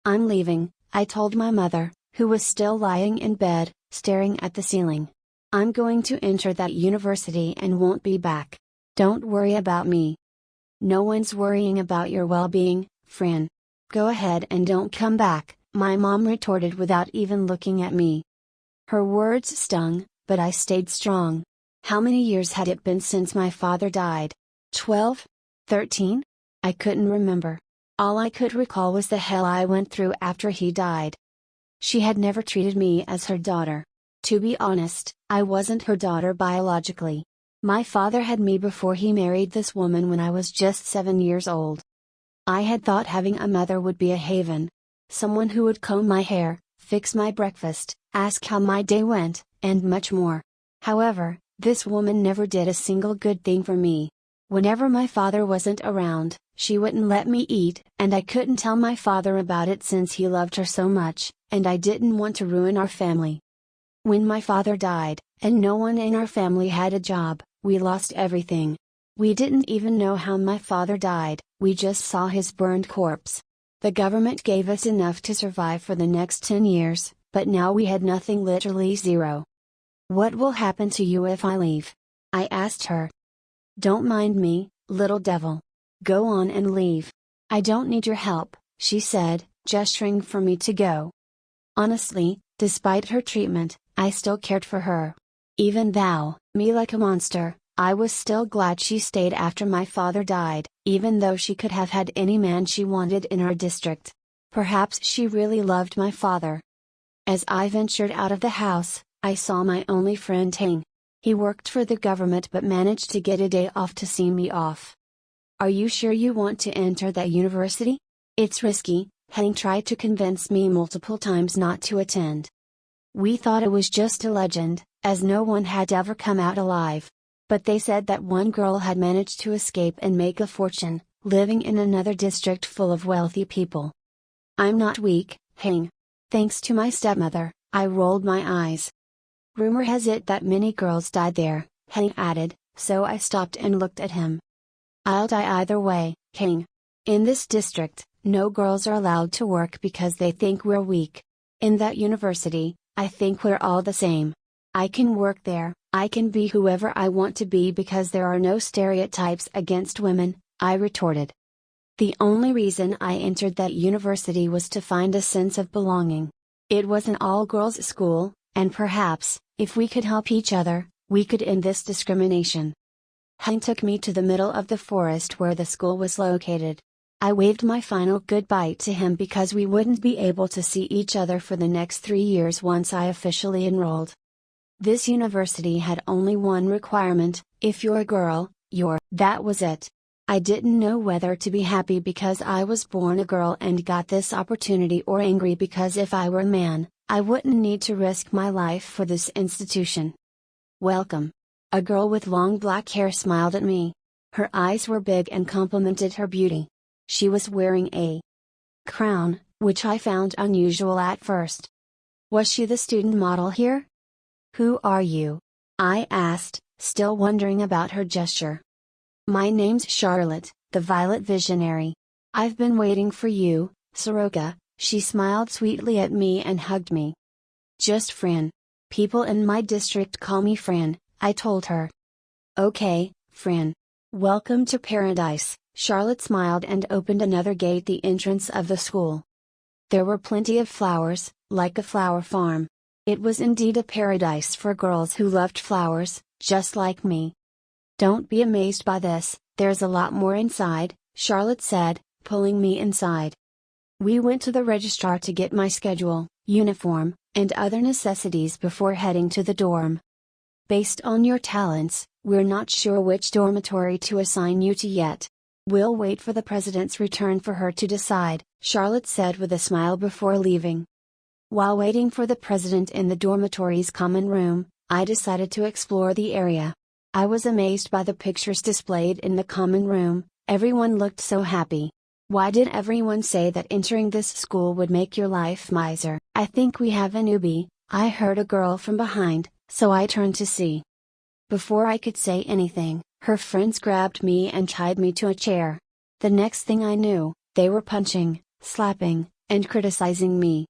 I'm leaving, I told my mother, who was still lying in bed, staring at the ceiling. I'm going to enter that university and won't be back. Don't worry about me. No one's worrying about your well-being, Freen. Go ahead and don't come back, my mom retorted without even looking at me. Her words stung, but I stayed strong. How many years had it been since my father died? 12? 13? I couldn't remember. All I could recall was the hell I went through after he died. She had never treated me as her daughter. To be honest, I wasn't her daughter biologically. My father had me before he married this woman when I was just 7 years old. I had thought having a mother would be a haven. Someone who would comb my hair, fix my breakfast, ask how my day went, and much more. However, this woman never did a single good thing for me. Whenever my father wasn't around, she wouldn't let me eat, and I couldn't tell my father about it since he loved her so much, and I didn't want to ruin our family. When my father died, and no one in our family had a job, we lost everything. We didn't even know how my father died, we just saw his burned corpse. The government gave us enough to survive for the next 10 years, but now we had nothing, literally zero. What will happen to you if I leave? I asked her. Don't mind me, little devil. Go on and leave. I don't need your help, she said, gesturing for me to go. Honestly, despite her treatment, I still cared for her. Even though, me like a monster, I was still glad she stayed after my father died, even though she could have had any man she wanted in our district. Perhaps she really loved my father. As I ventured out of the house, I saw my only friend 𝖗𝖊𝖇𝖊𝖈𝖈𝖆'𝖘. He worked for the government but managed to get a day off to see me off. Are you sure you want to enter that university? It's risky, 𝖗𝖊𝖇𝖊𝖈𝖈𝖆'𝖘 tried to convince me multiple times not to attend. We thought it was just a legend, as no one had ever come out alive. But they said that one girl had managed to escape and make a fortune, living in another district full of wealthy people. I'm not weak, 𝖗𝖊𝖇𝖊𝖈𝖈𝖆'𝖘. Thanks to my stepmother, I rolled my eyes. Rumor has it that many girls died there, 𝖗𝖊𝖇𝖊𝖈𝖈 added, so I stopped and looked at him. I'll die either way, 𝖗𝖊𝖇𝖊𝖈𝖈𝖆𝖘. In this district, no girls are allowed to work because they think we're weak. In that university, I think we're all the same. I can work there, I can be whoever I want to be because there are no stereotypes against women, I retorted. The only reason I entered that university was to find a sense of belonging. It was an all-girls school, and perhaps, if we could help each other, we could end this discrimination. 𝖗𝖊𝖇𝖊𝖈𝖈 took me to the middle of the forest where the school was located. I waved my final goodbye to him because we wouldn't be able to see each other for the next 3 years once I officially enrolled. This university had only one requirement: if you're a girl, you're. That was it. I didn't know whether to be happy because I was born a girl and got this opportunity, or angry because if I were a man, I wouldn't need to risk my life for this institution. Welcome. A girl with long black hair smiled at me. Her eyes were big and complimented her beauty. She was wearing a crown, which I found unusual at first. Was she the student model here? Who are you? I asked, still wondering about her gesture. My name's Charlotte, the Violet Visionary. I've been waiting for you, Soroka. She smiled sweetly at me and hugged me. Just Freen. People in my district call me Freen, I told her. Okay, Freen. Welcome to paradise, Charlotte smiled and opened another gate, the entrance of the school. There were plenty of flowers, like a flower farm. It was indeed a paradise for girls who loved flowers, just like me. Don't be amazed by this, there's a lot more inside, Charlotte said, pulling me inside. We went to the registrar to get my schedule, uniform, and other necessities before heading to the dorm. Based on your talents, we're not sure which dormitory to assign you to yet. We'll wait for the president's return for her to decide, Charlotte said with a smile before leaving. While waiting for the president in the dormitory's common room, I decided to explore the area. I was amazed by the pictures displayed in the common room. Everyone looked so happy. Why did everyone say that entering this school would make your life miser? I think we have a newbie, I heard a girl from behind, so I turned to see. Before I could say anything, her friends grabbed me and tied me to a chair. The next thing I knew, they were punching, slapping, and criticizing me.